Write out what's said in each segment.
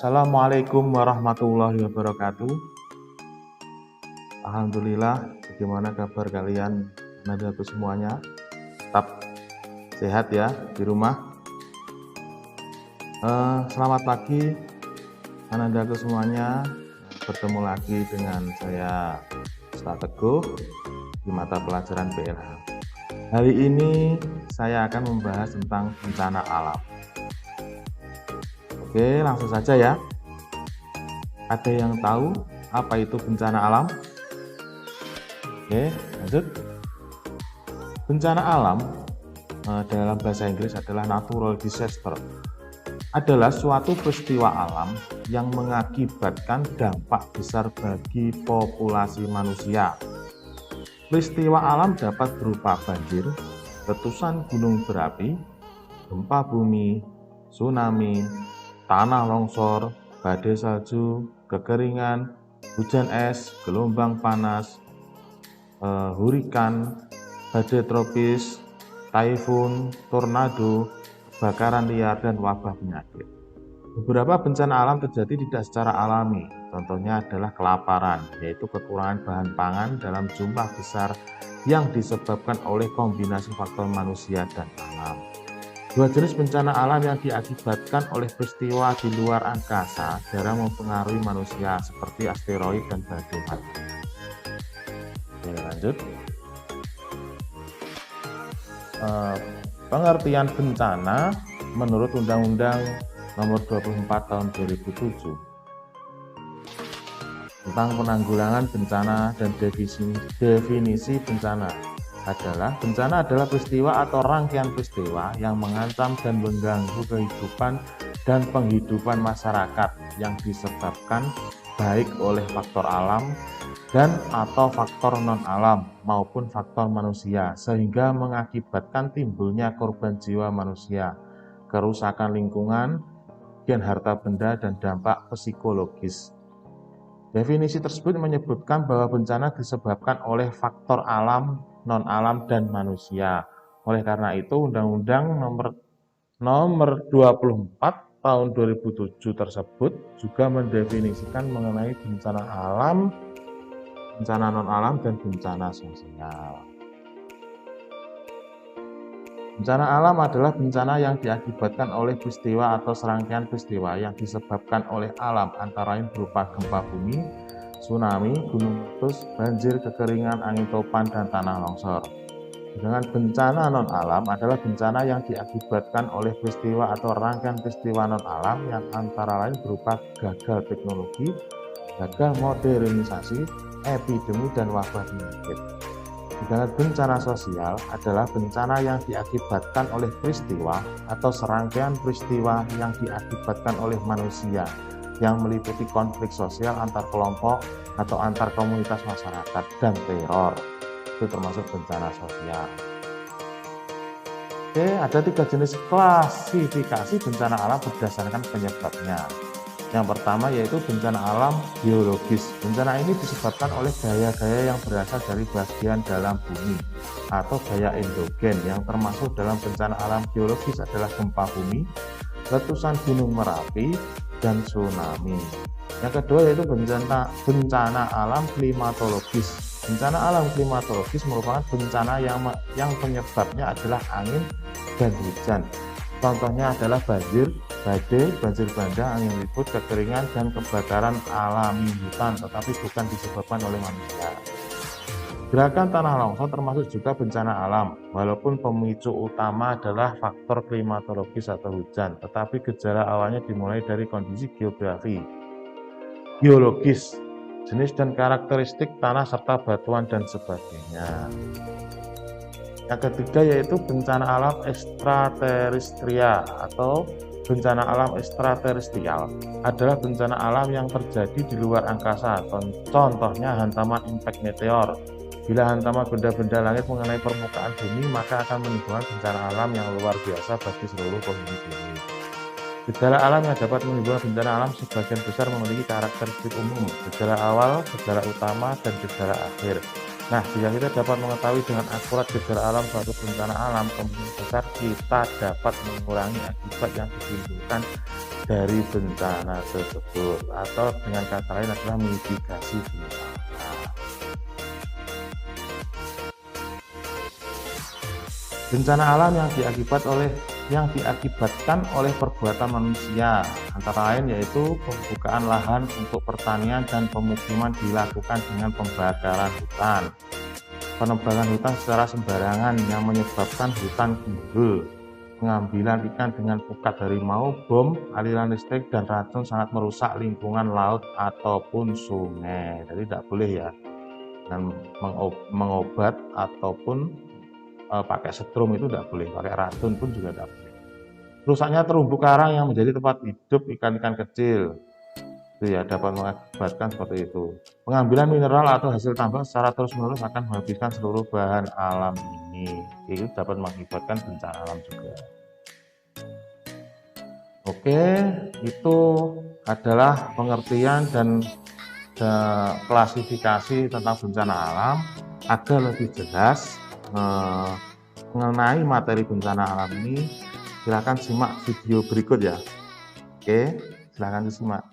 Assalamualaikum warahmatullahi wabarakatuh. Alhamdulillah, bagaimana kabar kalian Anandaku semuanya? Tetap sehat ya di rumah. Selamat pagi Anandaku semuanya. Bertemu lagi dengan saya Ustaz Teguh di mata pelajaran PLH. Hari ini saya akan membahas tentang bencana alam. Oke, langsung saja ya. Ada yang tahu apa itu bencana alam? Oke, lanjut. Bencana alam dalam bahasa Inggris adalah natural disaster. Adalah suatu peristiwa alam yang mengakibatkan dampak besar bagi populasi manusia. Peristiwa alam dapat berupa banjir, letusan gunung berapi, gempa bumi, tsunami, tanah longsor, badai salju, kekeringan, hujan es, gelombang panas, hurikan, badai tropis, taifun, tornado, kebakaran liar, dan wabah penyakit. Beberapa bencana alam terjadi tidak secara alami, contohnya adalah kelaparan, yaitu kekurangan bahan pangan dalam jumlah besar yang disebabkan oleh kombinasi faktor manusia dan alam. Dua jenis bencana alam yang diakibatkan oleh peristiwa di luar angkasa jarang mempengaruhi manusia, seperti asteroid dan badai mati. Oke, lanjut. Pengertian bencana menurut Undang-Undang Nomor 24 Tahun 2007 tentang penanggulangan bencana dan definisi bencana bencana adalah peristiwa atau rangkaian peristiwa yang mengancam dan mengganggu kehidupan dan penghidupan masyarakat yang disebabkan baik oleh faktor alam dan atau faktor non-alam maupun faktor manusia, sehingga mengakibatkan timbulnya korban jiwa manusia, kerusakan lingkungan, kerugian harta benda, dan dampak psikologis. Definisi tersebut menyebutkan bahwa bencana disebabkan oleh faktor alam, non-alam, dan manusia. Oleh karena itu, Undang-Undang Nomor 24 Tahun 2007 tersebut juga mendefinisikan mengenai bencana alam, bencana non-alam, dan bencana sosial. Bencana alam adalah bencana yang diakibatkan oleh peristiwa atau serangkaian peristiwa yang disebabkan oleh alam, antara lain berupa gempa bumi, tsunami, gunung meletus, banjir, kekeringan, angin topan, dan tanah longsor. Sedangkan bencana non-alam adalah bencana yang diakibatkan oleh peristiwa atau rangkaian peristiwa non-alam yang antara lain berupa gagal teknologi, gagal modernisasi, epidemi, dan wabah penyakit. Sedangkan bencana sosial adalah bencana yang diakibatkan oleh peristiwa atau serangkaian peristiwa yang diakibatkan oleh manusia yang meliputi konflik sosial antar kelompok atau antar komunitas masyarakat dan teror. Itu termasuk bencana sosial. Oke, ada 3 jenis klasifikasi bencana alam berdasarkan penyebabnya. Yang pertama yaitu bencana alam biologis. Bencana ini disebabkan oleh gaya-gaya yang berasal dari bagian dalam bumi atau gaya endogen, yang termasuk dalam bencana alam biologis adalah gempa bumi, letusan gunung Merapi, dan tsunami. Yang kedua yaitu bencana alam klimatologis. Bencana alam klimatologis merupakan bencana yang penyebabnya adalah angin dan hujan. Contohnya adalah banjir, badai, banjir bandang, angin ribut, kekeringan, dan kebakaran alami hutan, tetapi bukan disebabkan oleh manusia. Gerakan tanah longsor termasuk juga bencana alam, walaupun pemicu utama adalah faktor klimatologis atau hujan, tetapi gejala awalnya dimulai dari kondisi geografi, geologis, jenis dan karakteristik tanah serta batuan dan sebagainya. Yang ketiga yaitu bencana alam ekstraterestrial atau bencana alam ekstraterestrial adalah bencana alam yang terjadi di luar angkasa. Contohnya hantaman impact meteor. Bila hantaman benda-benda langit mengenai permukaan bumi, maka akan menimbulkan bencana alam yang luar biasa bagi seluruh penghuni bumi. Gejala alam yang dapat menimbulkan bencana alam sebagian besar memiliki karakteristik umum, gejala awal, gejala utama, dan gejala akhir. Nah, jika kita dapat mengetahui dengan akurat gejala alam suatu bencana alam, kemungkinan besar kita dapat mengurangi akibat yang ditimbulkan dari bencana tersebut, atau dengan kata lain adalah mitigasi bencana. Bencana alam yang diakibatkan oleh perbuatan manusia, antara lain yaitu pembukaan lahan untuk pertanian dan pemukiman dilakukan dengan pembakaran hutan, penebangan hutan secara sembarangan yang menyebabkan hutan gundul, pengambilan ikan dengan pukat harimau, bom, aliran listrik, dan racun sangat merusak lingkungan laut ataupun sungai. Jadi tidak boleh ya, dan mengobat ataupun pakai setrum itu tidak boleh, pakai racun pun juga tidak boleh. Rusaknya terumbu karang yang menjadi tempat hidup ikan-ikan kecil, itu ya dapat mengakibatkan seperti itu. Pengambilan mineral atau hasil tambang secara terus-menerus akan menghabiskan seluruh bahan alam ini, itu dapat mengakibatkan bencana alam juga. Oke, itu adalah pengertian dan klasifikasi tentang bencana alam. Agar lebih jelas mengenai materi bencana alam ini, silakan simak video berikut ya. Oke, silakan disimak.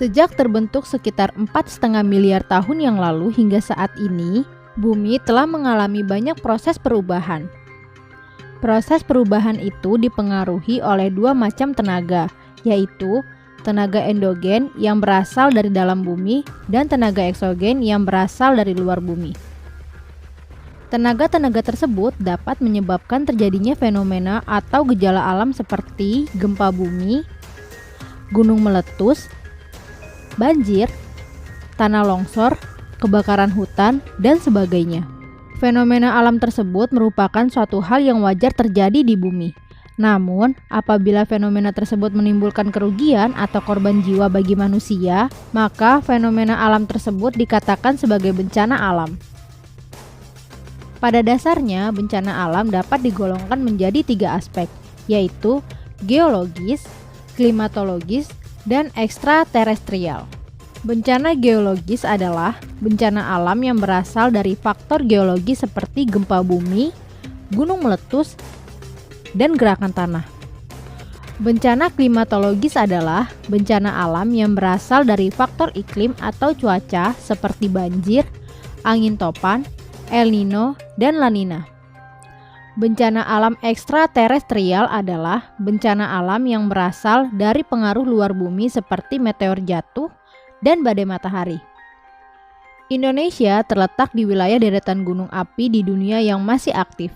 Sejak terbentuk sekitar 4,5 miliar tahun yang lalu hingga saat ini, bumi telah mengalami banyak proses perubahan. Proses perubahan itu dipengaruhi oleh dua macam tenaga, yaitu tenaga endogen yang berasal dari dalam bumi dan tenaga eksogen yang berasal dari luar bumi. Tenaga-tenaga tersebut dapat menyebabkan terjadinya fenomena atau gejala alam seperti gempa bumi, gunung meletus, banjir, tanah longsor, kebakaran hutan, dan sebagainya. Fenomena alam tersebut merupakan suatu hal yang wajar terjadi di bumi. Namun, apabila fenomena tersebut menimbulkan kerugian atau korban jiwa bagi manusia, maka fenomena alam tersebut dikatakan sebagai bencana alam. Pada dasarnya, bencana alam dapat digolongkan menjadi 3 aspek, yaitu geologis, klimatologis, dan ekstraterestrial. Bencana geologis adalah bencana alam yang berasal dari faktor geologis seperti gempa bumi, gunung meletus, dan gerakan tanah. Bencana klimatologis adalah bencana alam yang berasal dari faktor iklim atau cuaca seperti banjir, angin topan, El Nino, dan La Nina. Bencana alam ekstraterestrial adalah bencana alam yang berasal dari pengaruh luar bumi seperti meteor jatuh dan badai matahari. Indonesia terletak di wilayah deretan gunung api di dunia yang masih aktif.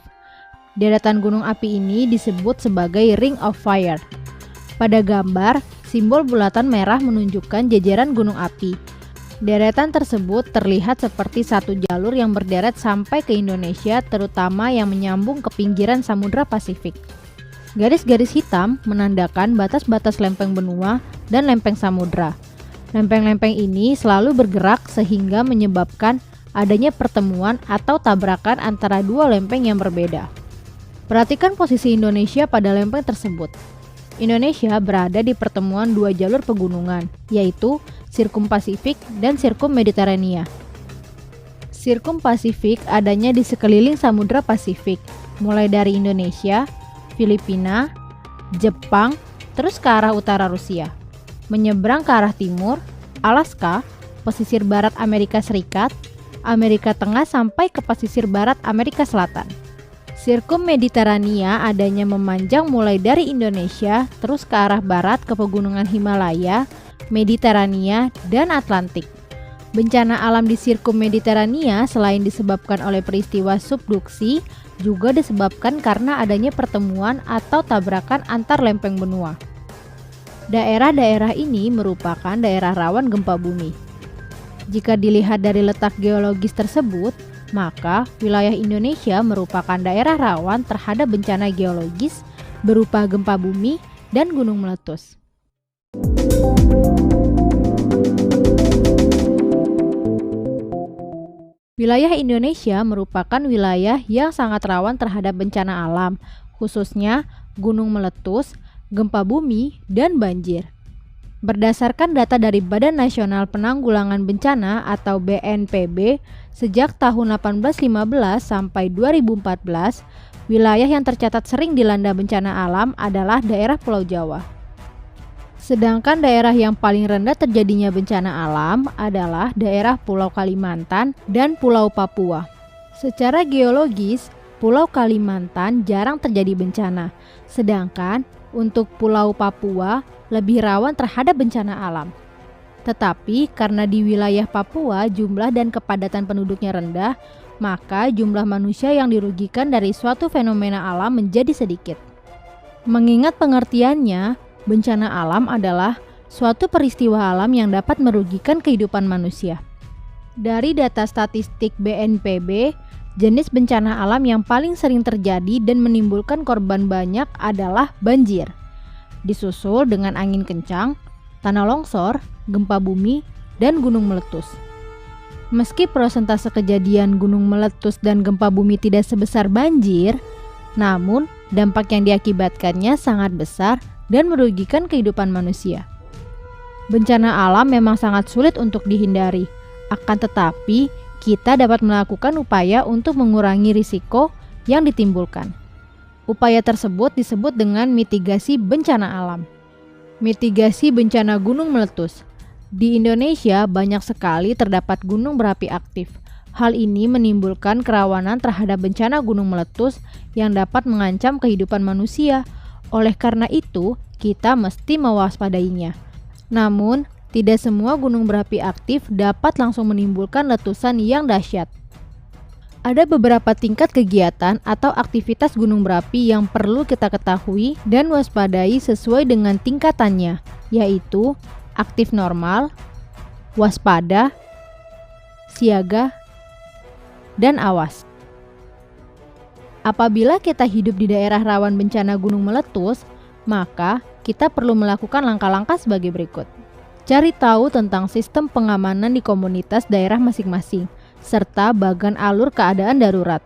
Deretan gunung api ini disebut sebagai Ring of Fire. Pada gambar, simbol bulatan merah menunjukkan jajaran gunung api. Deretan tersebut terlihat seperti satu jalur yang berderet sampai ke Indonesia, terutama yang menyambung ke pinggiran Samudra Pasifik. Garis-garis hitam menandakan batas-batas lempeng benua dan lempeng samudra. Lempeng-lempeng ini selalu bergerak sehingga menyebabkan adanya pertemuan atau tabrakan antara dua lempeng yang berbeda. Perhatikan posisi Indonesia pada lempeng tersebut. Indonesia berada di pertemuan dua jalur pegunungan, yaitu Sirkum Pasifik dan Sirkum Mediterania. Sirkum Pasifik adanya di sekeliling Samudra Pasifik, mulai dari Indonesia, Filipina, Jepang, terus ke arah utara Rusia. Menyeberang ke arah timur, Alaska, pesisir barat Amerika Serikat, Amerika Tengah sampai ke pesisir barat Amerika Selatan. Sirkum Mediterania adanya memanjang mulai dari Indonesia terus ke arah barat ke pegunungan Himalaya, Mediterania, dan Atlantik. Bencana alam di Sirkum Mediterania selain disebabkan oleh peristiwa subduksi, juga disebabkan karena adanya pertemuan atau tabrakan antar lempeng benua. Daerah-daerah ini merupakan daerah rawan gempa bumi. Jika dilihat dari letak geologis tersebut, maka wilayah Indonesia merupakan daerah rawan terhadap bencana geologis berupa gempa bumi dan gunung meletus. Wilayah Indonesia merupakan wilayah yang sangat rawan terhadap bencana alam, khususnya gunung meletus, gempa bumi, dan banjir. Berdasarkan data dari Badan Nasional Penanggulangan Bencana atau BNPB, sejak tahun 1815 sampai 2014, wilayah yang tercatat sering dilanda bencana alam adalah daerah Pulau Jawa. Sedangkan daerah yang paling rendah terjadinya bencana alam adalah daerah Pulau Kalimantan dan Pulau Papua. Secara geologis, Pulau Kalimantan jarang terjadi bencana, sedangkan untuk Pulau Papua lebih rawan terhadap bencana alam. Tetapi karena di wilayah Papua jumlah dan kepadatan penduduknya rendah, maka jumlah manusia yang dirugikan dari suatu fenomena alam menjadi sedikit. Mengingat pengertiannya, bencana alam adalah suatu peristiwa alam yang dapat merugikan kehidupan manusia. Dari data statistik BNPB, jenis bencana alam yang paling sering terjadi dan menimbulkan korban banyak adalah banjir, disusul dengan angin kencang, tanah longsor, gempa bumi, dan gunung meletus. Meski persentase kejadian gunung meletus dan gempa bumi tidak sebesar banjir, namun dampak yang diakibatkannya sangat besar dan merugikan kehidupan manusia. Bencana alam memang sangat sulit untuk dihindari, akan tetapi kita dapat melakukan upaya untuk mengurangi risiko yang ditimbulkan. Upaya tersebut disebut dengan mitigasi bencana alam. Mitigasi bencana gunung meletus. Di Indonesia banyak sekali terdapat gunung berapi aktif. Hal ini menimbulkan kerawanan terhadap bencana gunung meletus yang dapat mengancam kehidupan manusia. Oleh karena itu, kita mesti mewaspadainya. Namun, tidak semua gunung berapi aktif dapat langsung menimbulkan letusan yang dahsyat. Ada beberapa tingkat kegiatan atau aktivitas gunung berapi yang perlu kita ketahui dan waspadai sesuai dengan tingkatannya, yaitu aktif normal, waspada, siaga, dan awas. Apabila kita hidup di daerah rawan bencana gunung meletus, maka kita perlu melakukan langkah-langkah sebagai berikut. Cari tahu tentang sistem pengamanan di komunitas daerah masing-masing, serta bagan alur keadaan darurat.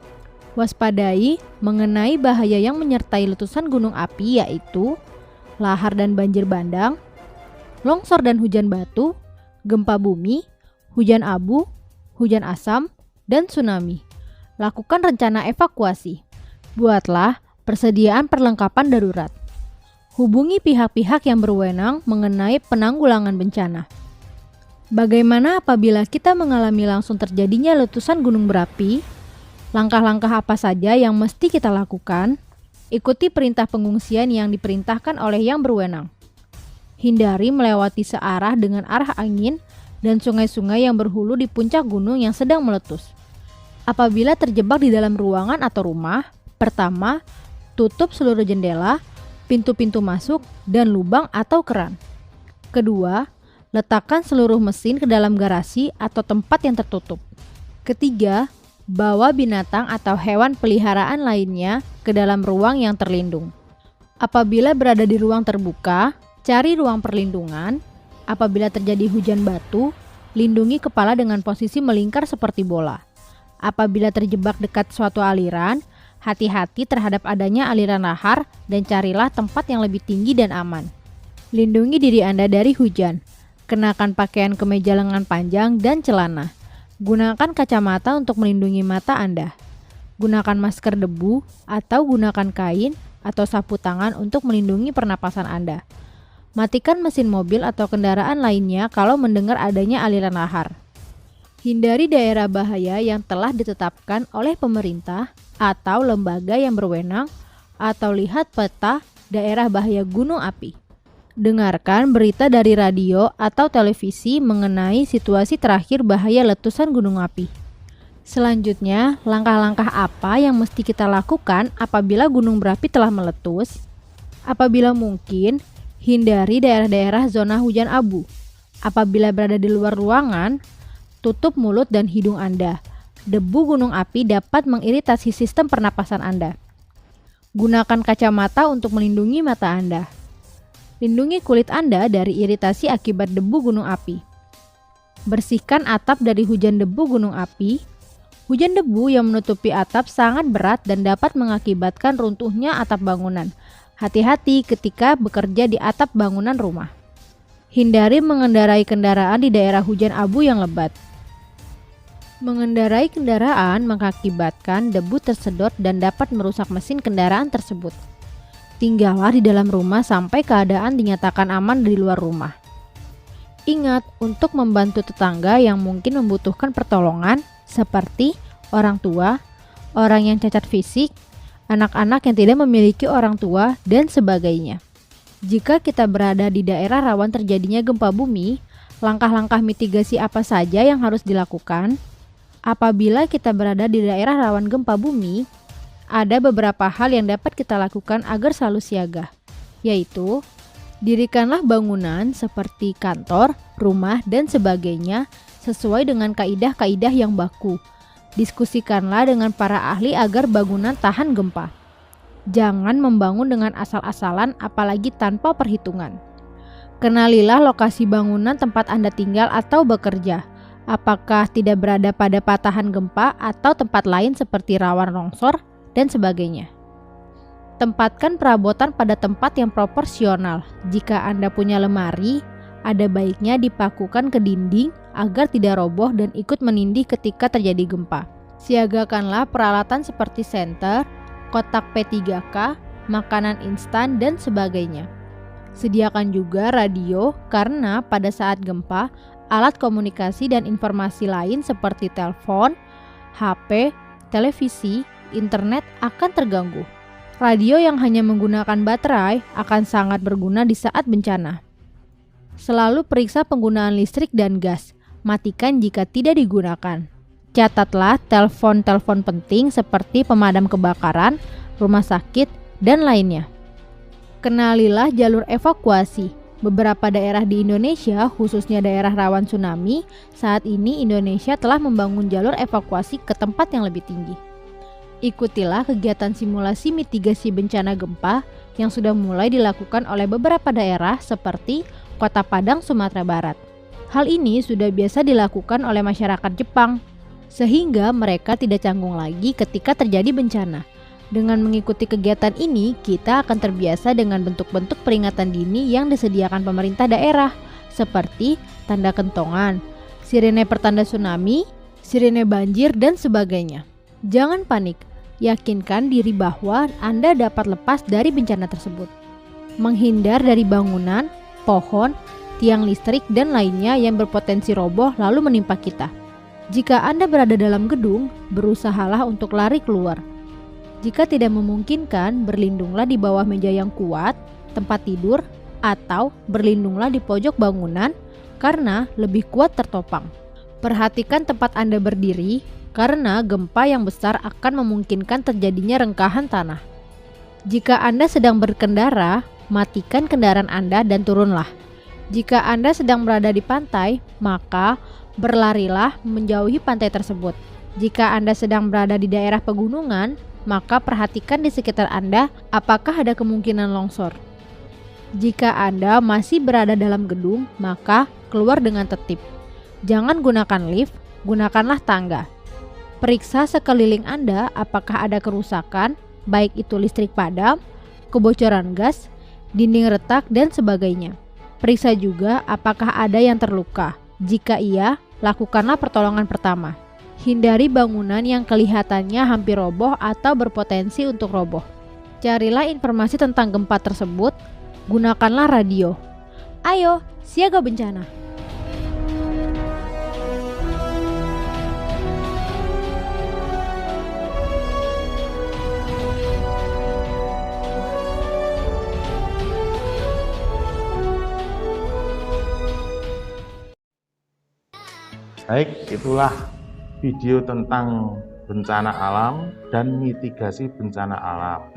Waspadai mengenai bahaya yang menyertai letusan gunung api, yaitu lahar dan banjir bandang, longsor dan hujan batu, gempa bumi, hujan abu, hujan asam, dan tsunami. Lakukan rencana evakuasi. Buatlah persediaan perlengkapan darurat. Hubungi pihak-pihak yang berwenang mengenai penanggulangan bencana. Bagaimana apabila kita mengalami langsung terjadinya letusan gunung berapi? Langkah-langkah apa saja yang mesti kita lakukan? Ikuti perintah pengungsian yang diperintahkan oleh yang berwenang. Hindari melewati searah dengan arah angin dan sungai-sungai yang berhulu di puncak gunung yang sedang meletus. Apabila terjebak di dalam ruangan atau rumah, pertama, tutup seluruh jendela, pintu-pintu masuk, dan lubang atau keran. Kedua, letakkan seluruh mesin ke dalam garasi atau tempat yang tertutup. Ketiga, bawa binatang atau hewan peliharaan lainnya ke dalam ruang yang terlindung. Apabila berada di ruang terbuka, cari ruang perlindungan. Apabila terjadi hujan batu, lindungi kepala dengan posisi melingkar seperti bola. Apabila terjebak dekat suatu aliran, hati-hati terhadap adanya aliran lahar dan carilah tempat yang lebih tinggi dan aman. Lindungi diri Anda dari hujan. Kenakan pakaian kemeja lengan panjang dan celana. Gunakan kacamata untuk melindungi mata Anda. Gunakan masker debu atau gunakan kain atau sapu tangan untuk melindungi pernapasan Anda. Matikan mesin mobil atau kendaraan lainnya kalau mendengar adanya aliran lahar. Hindari daerah bahaya yang telah ditetapkan oleh pemerintah atau lembaga yang berwenang, atau lihat peta daerah bahaya gunung api. Dengarkan berita dari radio atau televisi mengenai situasi terakhir bahaya letusan gunung api. Selanjutnya, langkah-langkah apa yang mesti kita lakukan apabila gunung berapi telah meletus? Apabila mungkin, hindari daerah-daerah zona hujan abu. Apabila berada di luar ruangan, tutup mulut dan hidung Anda. Debu gunung api dapat mengiritasi sistem pernapasan Anda. Gunakan kacamata untuk melindungi mata Anda. Lindungi kulit Anda dari iritasi akibat debu gunung api. Bersihkan atap dari hujan debu gunung api. Hujan debu yang menutupi atap sangat berat dan dapat mengakibatkan runtuhnya atap bangunan. Hati-hati ketika bekerja di atap bangunan rumah. Hindari mengendarai kendaraan di daerah hujan abu yang lebat. Mengendarai kendaraan mengakibatkan debu tersedot dan dapat merusak mesin kendaraan tersebut. Tinggallah di dalam rumah sampai keadaan dinyatakan aman di luar rumah. Ingat untuk membantu tetangga yang mungkin membutuhkan pertolongan seperti orang tua, orang yang cacat fisik, anak-anak yang tidak memiliki orang tua, dan sebagainya. Jika kita berada di daerah rawan terjadinya gempa bumi, langkah-langkah mitigasi apa saja yang harus dilakukan? Apabila kita berada di daerah rawan gempa bumi, ada beberapa hal yang dapat kita lakukan agar selalu siaga, yaitu dirikanlah bangunan seperti kantor, rumah, dan sebagainya sesuai dengan kaidah-kaidah yang baku. Diskusikanlah dengan para ahli agar bangunan tahan gempa. Jangan membangun dengan asal-asalan apalagi tanpa perhitungan. Kenalilah lokasi bangunan tempat Anda tinggal atau bekerja. Apakah tidak berada pada patahan gempa atau tempat lain seperti rawan longsor dan sebagainya. Tempatkan perabotan pada tempat yang proporsional. Jika Anda punya lemari, ada baiknya dipakukan ke dinding agar tidak roboh dan ikut menindih ketika terjadi gempa. Siagakanlah peralatan seperti senter, kotak P3K, makanan instan, dan sebagainya. Sediakan juga radio karena pada saat gempa, alat komunikasi dan informasi lain seperti telepon, HP, televisi, internet akan terganggu. Radio yang hanya menggunakan baterai akan sangat berguna di saat bencana. Selalu periksa penggunaan listrik dan gas. Matikan jika tidak digunakan. Catatlah telepon-telepon penting seperti pemadam kebakaran, rumah sakit, dan lainnya. Kenalilah jalur evakuasi. Beberapa daerah di Indonesia, khususnya daerah rawan tsunami, saat ini Indonesia telah membangun jalur evakuasi ke tempat yang lebih tinggi. Ikutilah kegiatan simulasi mitigasi bencana gempa yang sudah mulai dilakukan oleh beberapa daerah seperti Kota Padang, Sumatera Barat. Hal ini sudah biasa dilakukan oleh masyarakat Jepang, sehingga mereka tidak canggung lagi ketika terjadi bencana. Dengan mengikuti kegiatan ini, kita akan terbiasa dengan bentuk-bentuk peringatan dini yang disediakan pemerintah daerah, seperti tanda kentongan, sirene pertanda tsunami, sirene banjir, dan sebagainya. Jangan panik, yakinkan diri bahwa Anda dapat lepas dari bencana tersebut. Menghindar dari bangunan, pohon, tiang listrik, dan lainnya yang berpotensi roboh lalu menimpa kita. Jika Anda berada dalam gedung, berusahalah untuk lari keluar. Jika tidak memungkinkan, berlindunglah di bawah meja yang kuat, tempat tidur, atau berlindunglah di pojok bangunan karena lebih kuat tertopang. Perhatikan tempat Anda berdiri karena gempa yang besar akan memungkinkan terjadinya rengkahan tanah. Jika Anda sedang berkendara, matikan kendaraan Anda dan turunlah. Jika Anda sedang berada di pantai, maka berlarilah menjauhi pantai tersebut. Jika Anda sedang berada di daerah pegunungan, maka perhatikan di sekitar Anda apakah ada kemungkinan longsor. Jika Anda masih berada dalam gedung, maka keluar dengan tertib. Jangan gunakan lift, gunakanlah tangga. Periksa sekeliling Anda apakah ada kerusakan, baik itu listrik padam, kebocoran gas, dinding retak, dan sebagainya. Periksa juga apakah ada yang terluka. Jika iya, lakukanlah pertolongan pertama. Hindari bangunan yang kelihatannya hampir roboh atau berpotensi untuk roboh. Carilah informasi tentang gempa tersebut, gunakanlah radio. Ayo, siaga bencana! Baik, itulah video tentang bencana alam dan mitigasi bencana alam.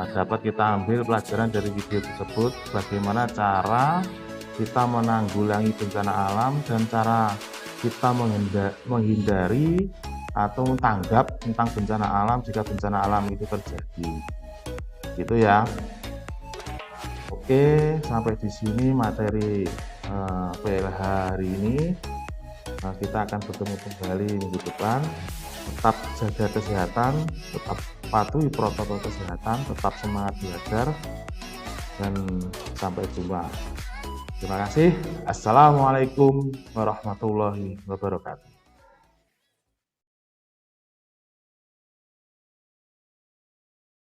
Dapat kita ambil pelajaran dari video tersebut bagaimana cara kita menanggulangi bencana alam dan cara kita menghindari atau tanggap tentang bencana alam jika bencana alam itu terjadi. Gitu ya. Oke, sampai di sini materi PLH hari ini. Kita akan bertemu kembali minggu depan. Tetap jaga kesehatan, tetap patuhi protokol kesehatan, tetap semangat belajar, dan sampai jumpa. Terima kasih. Assalamualaikum warahmatullahi wabarakatuh.